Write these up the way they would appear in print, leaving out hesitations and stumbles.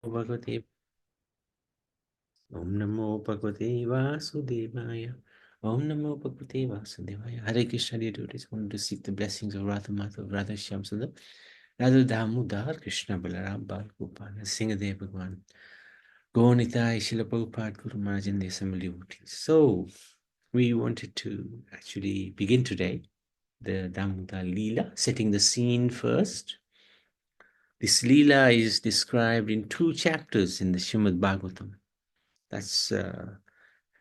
Bhagavate Om Namo Bhagavate Vasudevaya. Om Namo Bhagavate Vasudevaya. Hare Krishna, dear devotees. I want to seek the blessings of Radha Madhav, Radha Shyamsundar, Radha Damodar, Krishna Balaram, Bal Gopal, Singadev Bhagwan, Gaunitai, Srila Prabhupada, Guru Maharaj, and the assembly devotees. So, we wanted to actually begin today the Damodar Leela, setting the scene first. This Leela is described in 2 chapters in the Srimad Bhagavatam. That's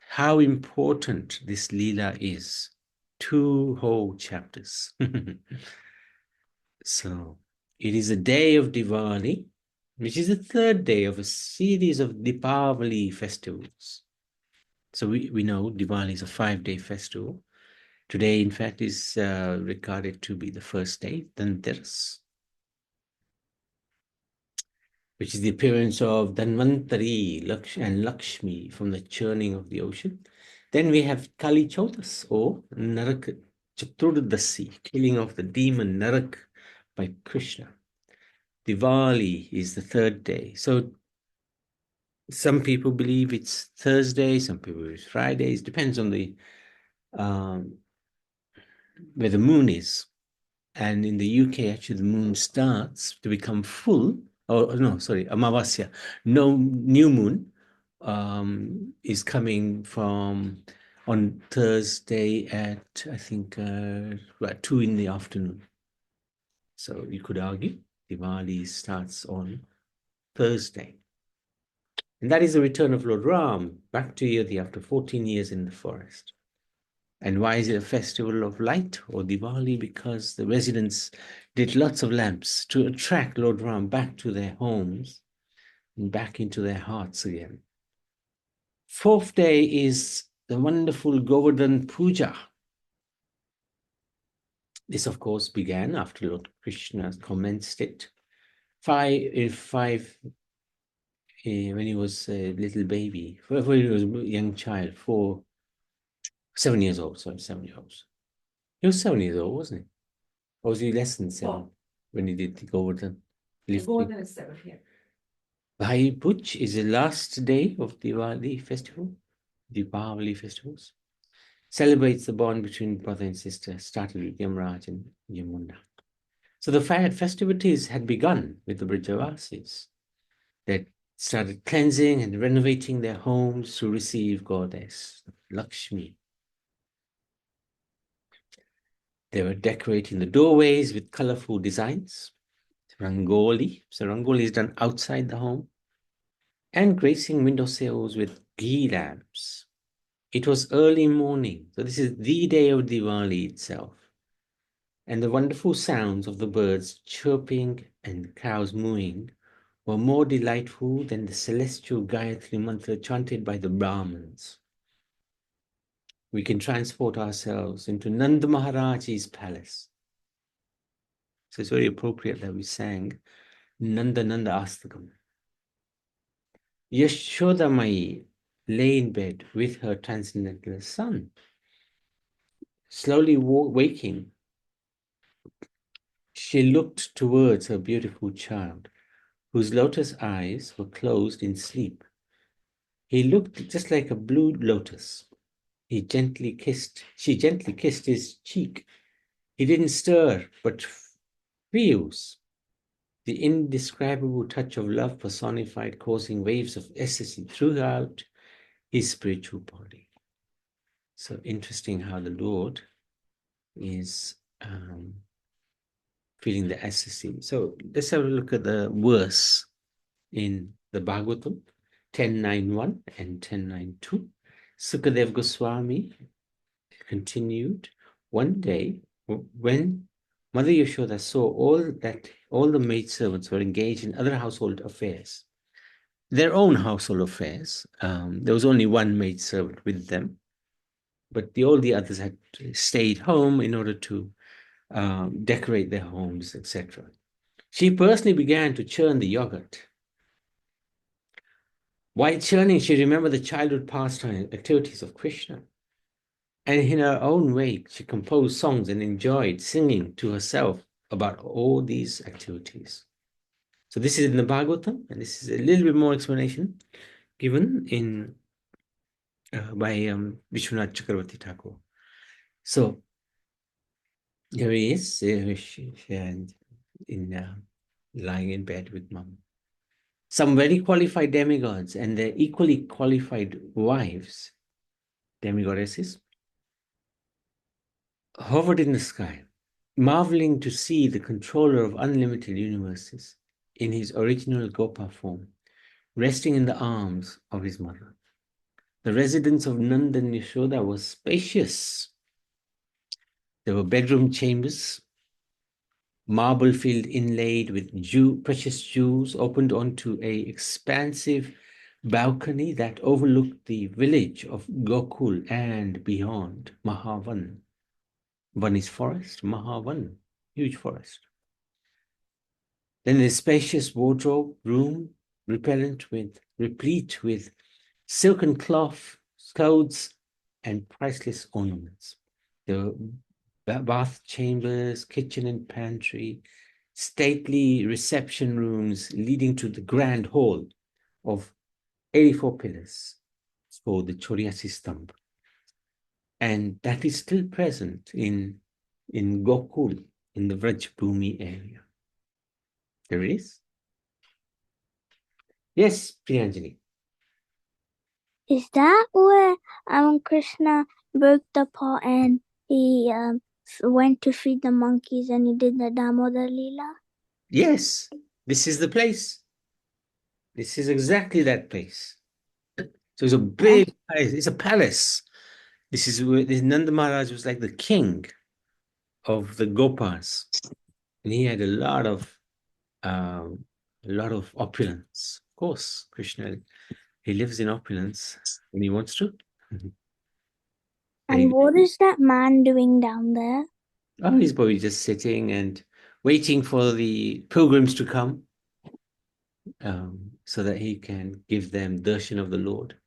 how important this Leela is. 2 whole chapters. So, it is a day of Diwali, which is the 3rd day of a series of Deepavali festivals. So, we know Diwali is a 5-day festival. Today, in fact, is regarded to be the first day, Dhanteras, which is the appearance of Dhanvantari and Lakshmi from the churning of the ocean. Then we have Kali Chaudas, or Narak Chaturdasi, killing of the demon Narak by Krishna. Diwali is the 3rd day. So some people believe it's Thursday, some people believe it's Friday. It depends on the where the moon is. And in the UK, actually, the moon starts to become full. Oh, no, sorry, Amavasya. No, new moon is coming from on Thursday at, I think, 2 in the afternoon. So you could argue Diwali starts on Thursday. And that is the return of Lord Ram back to Ayodhya after 14 years in the forest. And why is it a festival of light or Diwali? Because the residents did lots of lamps to attract Lord Ram back to their homes and back into their hearts again. 4th day is the wonderful Govardhan Puja. This, of course, began after Lord Krishna commenced it. When he was a little baby, when he was a young child, 7 years old, sorry, 7 years old. He was 7 years old, wasn't he? Or was he less than 7 when he did the Govardhan lifting? More than 7, yeah. Bhai Puj is the last day of Diwali festival, Deepavali festivals. Celebrates the bond between brother and sister, started with Yamraj and Yamuna. So the festivities had begun with the Brajavasis that started cleansing and renovating their homes to receive goddess Lakshmi. They were decorating the doorways with colorful designs, Rangoli. So Rangoli is done outside the home, and gracing windowsills with ghee lamps. It was early morning, so this is the day of Diwali itself. And the wonderful sounds of the birds chirping and cows mooing were more delightful than the celestial Gayatri mantra chanted by the Brahmins. We can transport ourselves into Nanda Maharaj's palace. So it's very appropriate that we sang Nanda Nanda Astakam. Yashodamai lay in bed with her transcendental son. Slowly waking, she looked towards her beautiful child, whose lotus eyes were closed in sleep. He looked just like a blue lotus. She gently kissed his cheek. He didn't stir, but feels the indescribable touch of love personified, causing waves of ecstasy throughout his spiritual body. So interesting how the Lord is feeling the ecstasy. So let's have a look at the verse in the Bhagavatam 10.9.1 and 10.9.2. Sukadev Goswami continued, one day when Mother Yashoda saw all the maidservants were engaged in other household affairs, their own household affairs. There was only one maidservant with them, but all the others had stayed home in order to decorate their homes, etc. She personally began to churn the yogurt. While churning, she remembered the childhood pastime activities of Krishna. And in her own way, she composed songs and enjoyed singing to herself about all these activities. So this is in the Bhagavatam, and this is a little bit more explanation given in by Vishwanath Chakravarti Thakur. So there he is, and lying in bed with mom. Some very qualified demigods and their equally qualified wives, demigoddesses, hovered in the sky, marveling to see the controller of unlimited universes in his original Gopa form, resting in the arms of his mother. The residence of Nanda and Yashoda was spacious. There were bedroom chambers, marble field inlaid with precious jewels, opened onto a expansive balcony that overlooked the village of Gokul and beyond Mahavan. Van is forest, Mahavan, huge forest. Then the spacious wardrobe room, replete with silken cloth, clothes, and priceless ornaments. The bath chambers, kitchen and pantry, stately reception rooms leading to the grand hall of 84 pillars for the Choriasi Stamp. And that is still present in Gokul, in the Vrajbhumi area. There it is. Yes, Priyanjali. Is that where Krishna broke the pot and he went to feed the monkeys and he did the Damodar Leela? Yes, this is the place. This is exactly that place. So it's a big place. It's a palace. This is where Nanda Maharaj was like the king of the Gopas, and he had a lot of opulence. Of course, Krishna, he lives in opulence when he wants to. And what is that man doing down there? Oh, he's probably just sitting and waiting for the pilgrims to come, so that he can give them darshan of the Lord.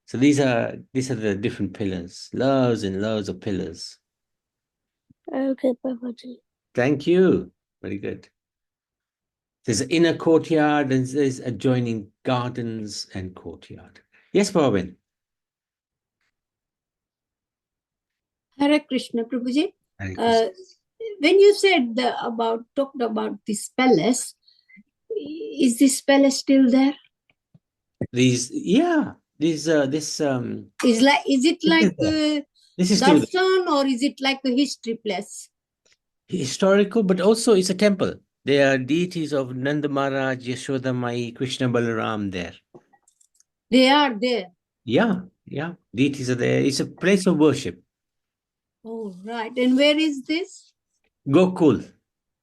So these are the different pillars, loads and loads of pillars. Okay, Prabhuji. Thank you. Very good. There's an inner courtyard and there's adjoining gardens and courtyard. Yes, Bhavin. Hare Krishna, Prabhuji. Hare Krishna. When you said talked about this palace, is this palace still there? This Is it like this is still darshan or is it like a history place? Historical, but also it's a temple. There are deities of Nanda Maharaj, Yashoda Mai, Krishna Balaram there. They are there. Yeah. Deities are there. It's a place of worship. Oh, right. And where is this? Gokul.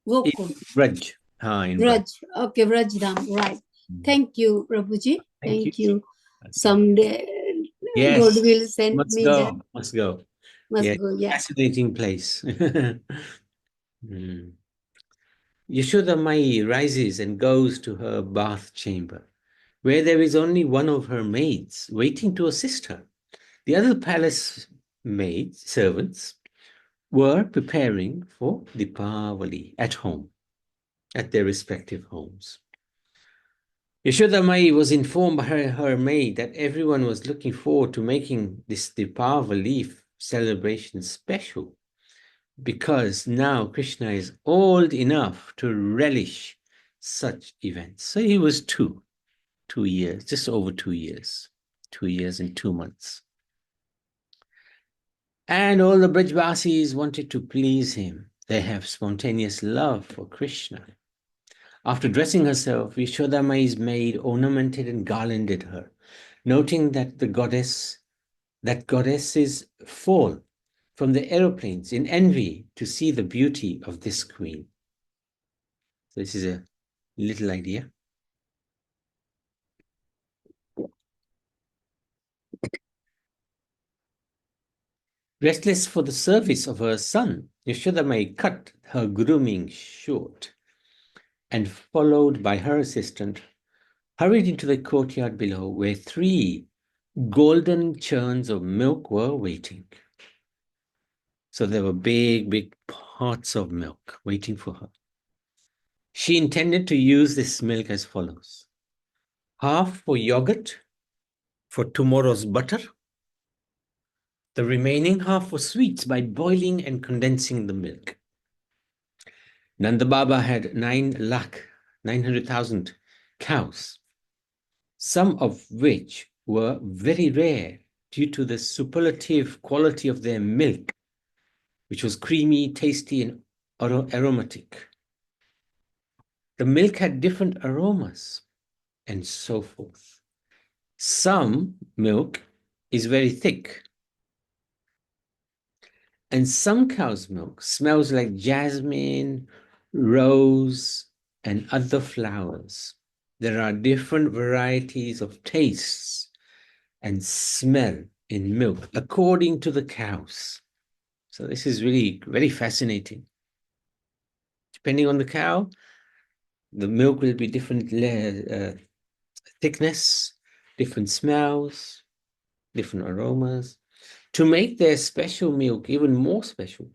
Gokul. Vraj. In Vraj. Okay, Vrajdam. Right. Thank you, Prabhuji. Thank you. Someday, yes. God will send me there. Must go. Must go, yeah. Fascinating place. Yashoda Mai rises and goes to her bath chamber, where there is only one of her maids waiting to assist her. The other palace maids, servants, were preparing for Deepavali at home, at their respective homes. Yashoda Mai was informed by her maid that everyone was looking forward to making this Deepavali celebration special, because now Krishna is old enough to relish such events. So he was 2 years, just over 2 years, 2 years and 2 months. And all the Brajvasis wanted to please him. They have spontaneous love for Krishna. After dressing herself, Yashoda Mai's maid ornamented and garlanded her, noting that goddesses fall from the aeroplanes in envy to see the beauty of this queen. So this is a little idea. Restless for the service of her son, Yashoda Mai cut her grooming short and, followed by her assistant, hurried into the courtyard below, where 3 golden churns of milk were waiting. So there were big pots of milk waiting for her. She intended to use this milk as follows: half for yogurt for tomorrow's butter, the remaining half for sweets by boiling and condensing the milk. Nanda Baba had 900,000 cows, some of which were very rare due to the superlative quality of their milk, which was creamy, tasty, and aromatic. The milk had different aromas and so forth. Some milk is very thick, and some cow's milk smells like jasmine, rose, and other flowers. There are different varieties of tastes and smell in milk according to the cows. So this is really very fascinating. Depending on the cow, the milk will be different thickness, different smells, different aromas. To make their special milk even more special,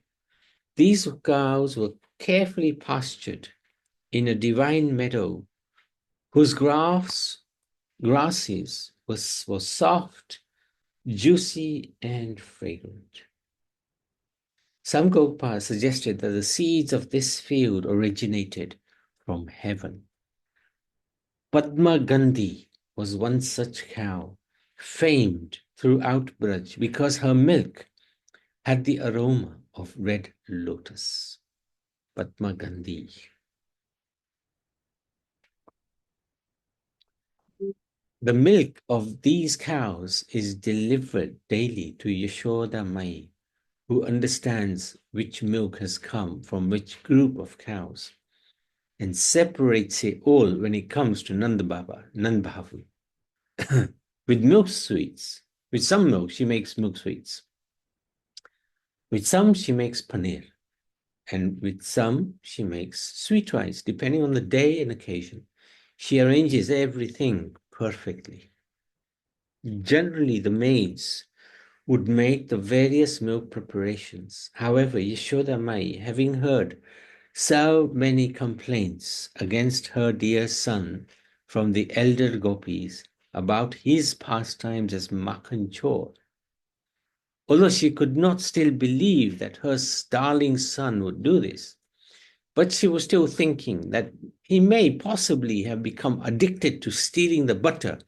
these cows were carefully pastured in a divine meadow whose grasses were soft, juicy, and fragrant. Some Gopas suggested that the seeds of this field originated from heaven. Padma Gandhi was one such cow, famed throughout Braj because her milk had the aroma of red lotus. Padma Gandhi. The milk of these cows is delivered daily to Yashoda Mai, who understands which milk has come from which group of cows and separates it all when it comes to Nanda Baba, Nand Bhavu. With milk sweets, with some milk, she makes milk sweets. With some, she makes paneer. And with some, she makes sweet rice, depending on the day and occasion. She arranges everything perfectly. Generally, the maids would make the various milk preparations. However, Yashoda Mai, having heard so many complaints against her dear son from the elder gopis about his pastimes as Makhan Chor, although she could not still believe that her darling son would do this, but she was still thinking that he may possibly have become addicted to stealing the butter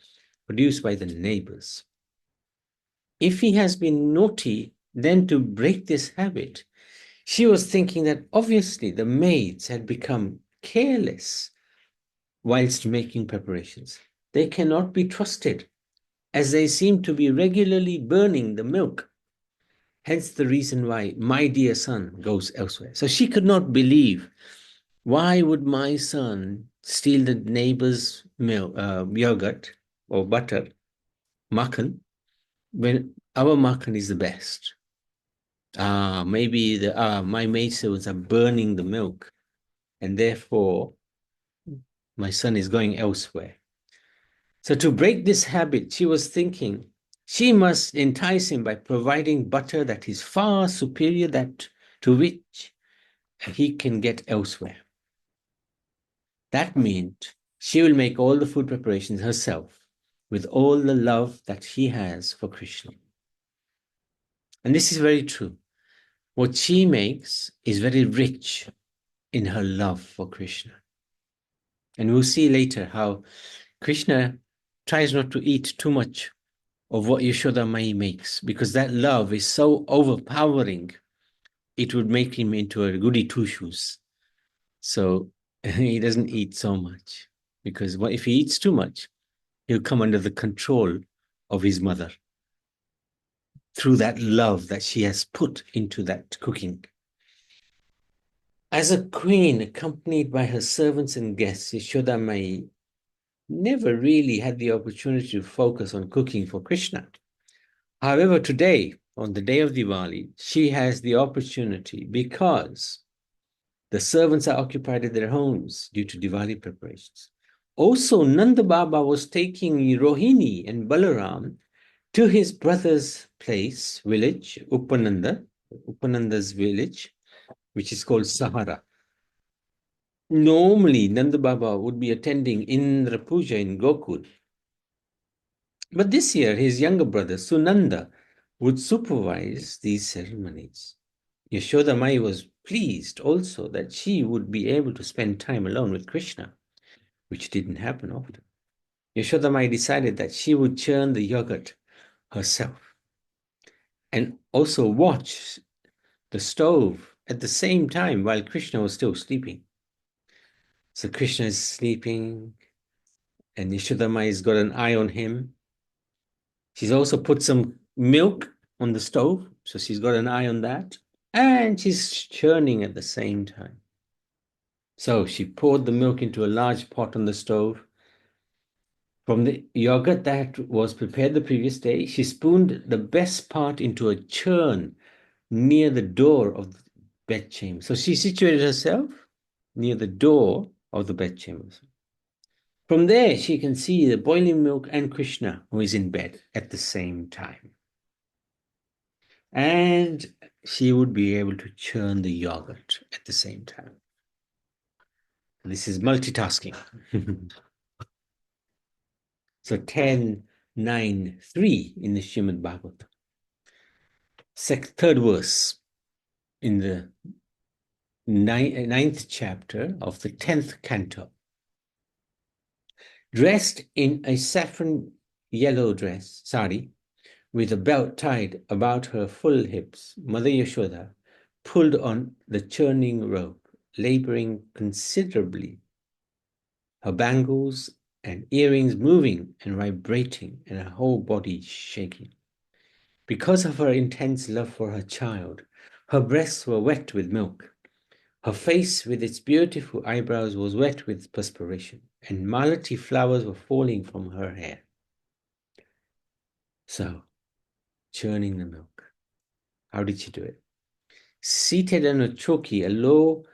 produced by the neighbors. If he has been naughty, then to break this habit, she was thinking that obviously the maids had become careless whilst making preparations. They cannot be trusted, as they seem to be regularly burning the milk. Hence the reason why my dear son goes elsewhere. So she could not believe, why would my son steal the neighbor's milk, yogurt or butter, makhan, when our makhan is the best? Maybe my maidservants are burning the milk, and therefore my son is going elsewhere. So to break this habit, she was thinking she must entice him by providing butter that is far superior to which he can get elsewhere. That meant she will make all the food preparations herself with all the love that she has for Krishna. And this is very true. What she makes is very rich in her love for Krishna. And we'll see later how Krishna tries not to eat too much of what Yashoda Mai makes, because that love is so overpowering, it would make him into a goody two-shoes. So he doesn't eat so much, because if he eats too much, he'll come under the control of his mother through that love that she has put into that cooking. As a queen accompanied by her servants and guests, Yashoda Mai never really had the opportunity to focus on cooking for Krishna. However, today, on the day of Diwali, she has the opportunity because the servants are occupied at their homes due to Diwali preparations. Also, Nanda Baba was taking Rohini and Balaram to his brother's place, village, Upananda's village, which is called Sahara. Normally, Nanda Baba would be attending Indra Puja in Gokul. But this year, his younger brother, Sunanda, would supervise these ceremonies. Yashoda Mai was pleased also that she would be able to spend time alone with Krishna, which didn't happen often. Yashoda Mai decided that she would churn the yogurt herself and also watch the stove at the same time while Krishna was still sleeping. So Krishna is sleeping and Yashoda Mai has got an eye on him. She's also put some milk on the stove, so she's got an eye on that. And she's churning at the same time. So she poured the milk into a large pot on the stove. From the yogurt that was prepared the previous day, she spooned the best part into a churn near the door of the bedchamber. So she situated herself near the door of the bedchamber. From there, she can see the boiling milk and Krishna, who is in bed at the same time. And she would be able to churn the yogurt at the same time. This is multitasking. So 10:9:3 in the Srimad Bhagavatam. Third verse in the ninth chapter of the 10th canto. Dressed in a saffron yellow dress, sari, with a belt tied about her full hips, Mother Yashoda pulled on the churning rope, laboring considerably, her bangles and earrings moving and vibrating, and her whole body shaking. Because of her intense love for her child, her breasts were wet with milk. Her face with its beautiful eyebrows was wet with perspiration, and malati flowers were falling from her hair. So, churning the milk. How did she do it? Seated on a choki, a low,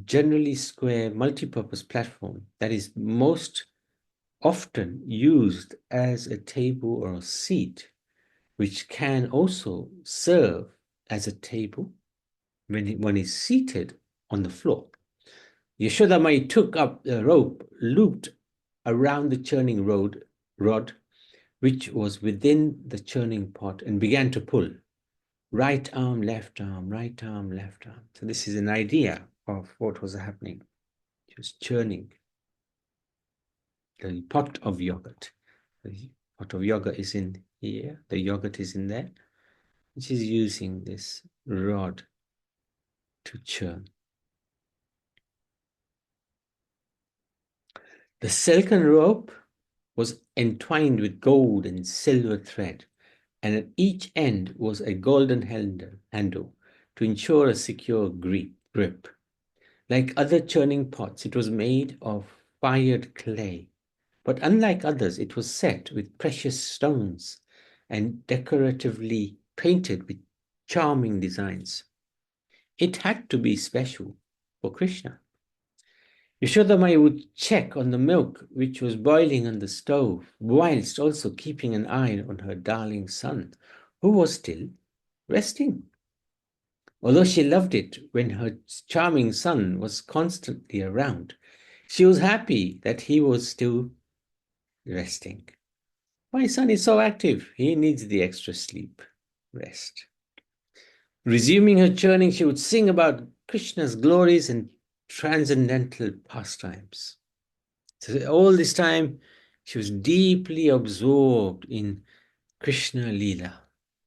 generally square, multi-purpose platform that is most often used as a table or a seat, which can also serve as a table when one is seated on the floor. Yashoda Mai took up the rope looped around the churning rod, which was within the churning pot, and began to pull. Right arm, left arm, right arm, left arm. So this is an idea of what was happening. She was churning the pot of yogurt. The pot of yogurt is in here. The yogurt is in there. She's using this rod to churn. The silken rope was entwined with gold and silver thread, and at each end was a golden handle to ensure a secure grip. Like other churning pots, it was made of fired clay, but unlike others, it was set with precious stones and decoratively painted with charming designs. It had to be special for Krishna. Yashoda Mai would check on the milk which was boiling on the stove, whilst also keeping an eye on her darling son, who was still resting. Although she loved it when her charming son was constantly around, she was happy that he was still resting. My son is so active, he needs the extra sleep, rest. Resuming her churning, she would sing about Krishna's glories and transcendental pastimes. So all this time, she was deeply absorbed in Krishna Leela,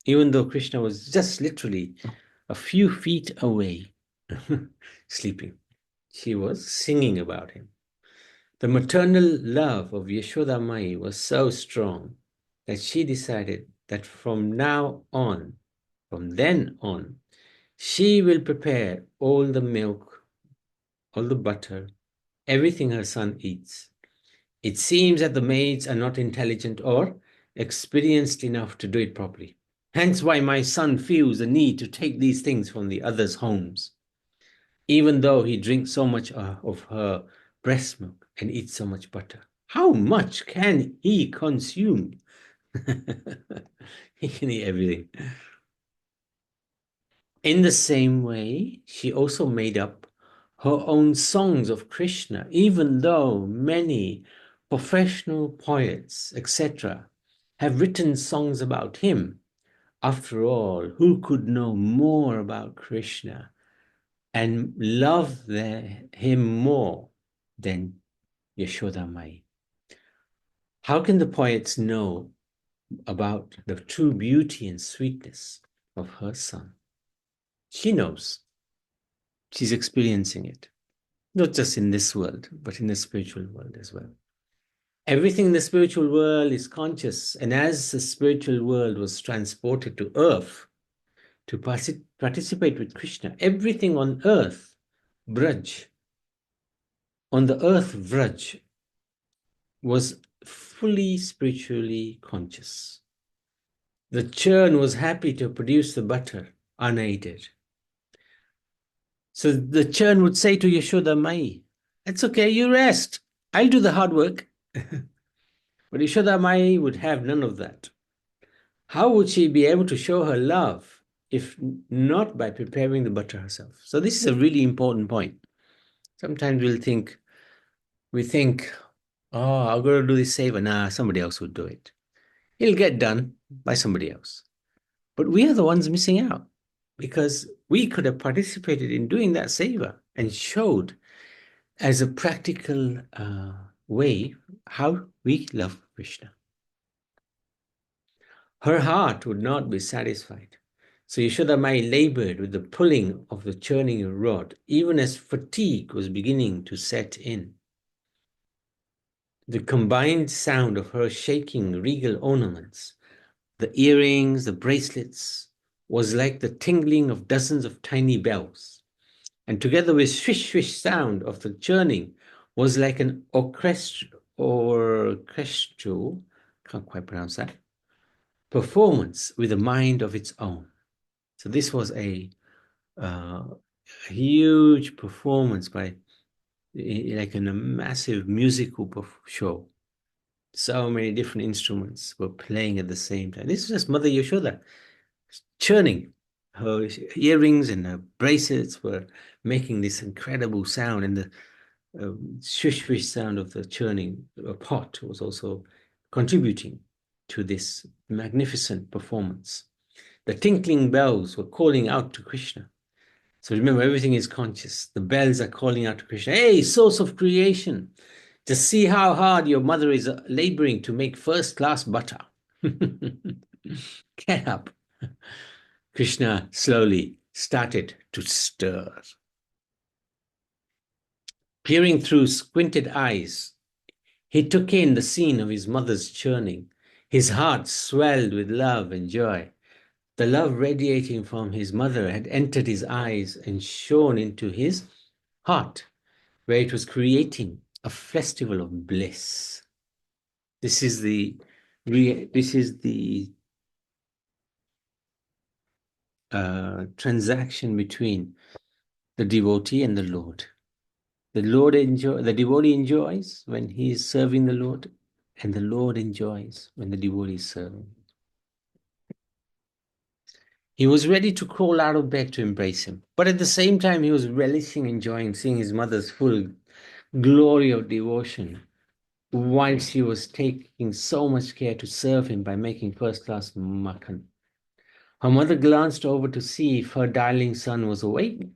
even though Krishna was just literally a few feet away, sleeping. She was singing about him. The maternal love of Yashoda Mai was so strong that she decided that from then on, she will prepare all the milk, all the butter, everything her son eats. It seems that the maids are not intelligent or experienced enough to do it properly. Hence why my son feels the need to take these things from the others' homes, even though he drinks so much of her breast milk and eats so much butter. How much can he consume? He can eat everything. In the same way, she also made up her own songs of Krishna, even though many professional poets, etc., have written songs about him. After all, who could know more about Krishna and love him more than Yashoda Mai? How can the poets know about the true beauty and sweetness of her son? She knows. She's experiencing it, not just in this world, but in the spiritual world as well. Everything in the spiritual world is conscious, and as the spiritual world was transported to earth to participate with Krishna, everything on earth, Braj, on the earth, Vraj, was fully spiritually conscious. The churn was happy to produce the butter unaided. So the churn would say to Yashoda Mai, "It's okay, you rest. I'll do the hard work." But Yashoda Mai would have none of that. How would she be able to show her love if not by preparing the butter herself? So this is a really important point. Sometimes we think, oh, I'm going to do this savor. Nah, somebody else would do it. It'll get done by somebody else. But we are the ones missing out because we could have participated in doing that savor and showed as a practical way how we love Krishna. Her heart would not be satisfied. So Yashoda Mai labored with the pulling of the churning rod, even as fatigue was beginning to set in. The combined sound of her shaking regal ornaments, the earrings, the bracelets, was like the tingling of dozens of tiny bells. And together with swish swish sound of the churning was like an orchestral, can't quite pronounce that, performance with a mind of its own. So this was a huge performance by, like in a massive musical show. So many different instruments were playing at the same time. This is just Mother Yashoda churning. Her earrings and her bracelets were making this incredible sound, and the swish swish sound of the churning pot was also contributing to this magnificent performance. The tinkling bells were calling out to Krishna. So remember, everything is conscious. The bells are calling out to Krishna. Hey, source of creation, just see how hard your mother is laboring to make first-class butter. Get up. Krishna slowly started to stir. Peering through squinted eyes, he took in the scene of his mother's churning. His heart swelled with love and joy. The love radiating from his mother had entered his eyes and shone into his heart, where it was creating a festival of bliss. This is the transaction between the devotee and the Lord. The devotee enjoys when he is serving the Lord, and the Lord enjoys when the devotee is serving. He was ready to crawl out of bed to embrace him, but at the same time, he was relishing, enjoying seeing his mother's full glory of devotion, while she was taking so much care to serve him by making first-class makhan. Her mother glanced over to see if her darling son was awake.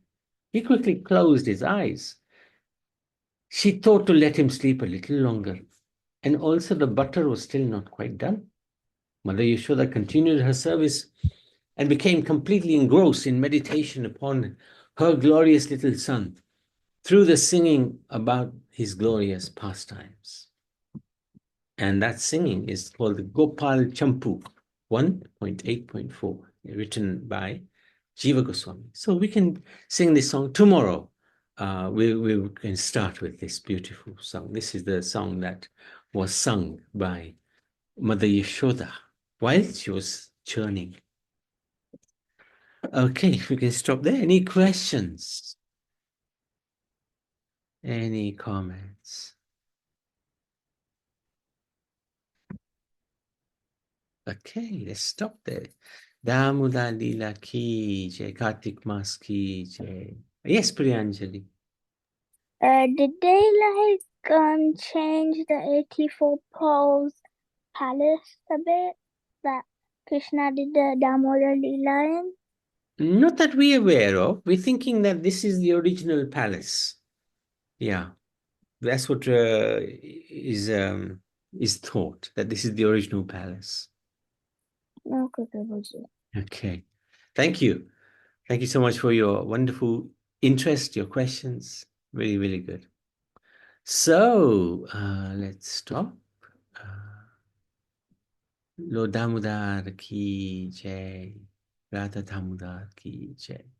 He quickly closed his eyes. She thought to let him sleep a little longer, and also the butter was still not quite done. Mother Yashoda continued her service and became completely engrossed in meditation upon her glorious little son through the singing about his glorious pastimes. And that singing is called the Gopal Champu 1.8.4, written by Jiva Goswami. So we can sing this song tomorrow. We can start with this beautiful song. This is the song that was sung by Mother Yashoda while she was churning. Okay, we can stop there. Any questions? Any comments? Okay, let's stop there. Damodar Lila ki jai, Kartik Maas ki jai. Yes, Priyanjali. Did they change the 84 poles palace a bit that Krishna did the Damodar Leela in? Not that we're aware of. We're thinking that this is the original palace. Yeah, that's what is thought, that this is the original palace. Okay, Prabhuji. Okay. Thank you. Thank you so much for your wonderful interest, your questions. Really, really good. So let's stop. Lord Damodar ki jai. Radha Damodar ki jai.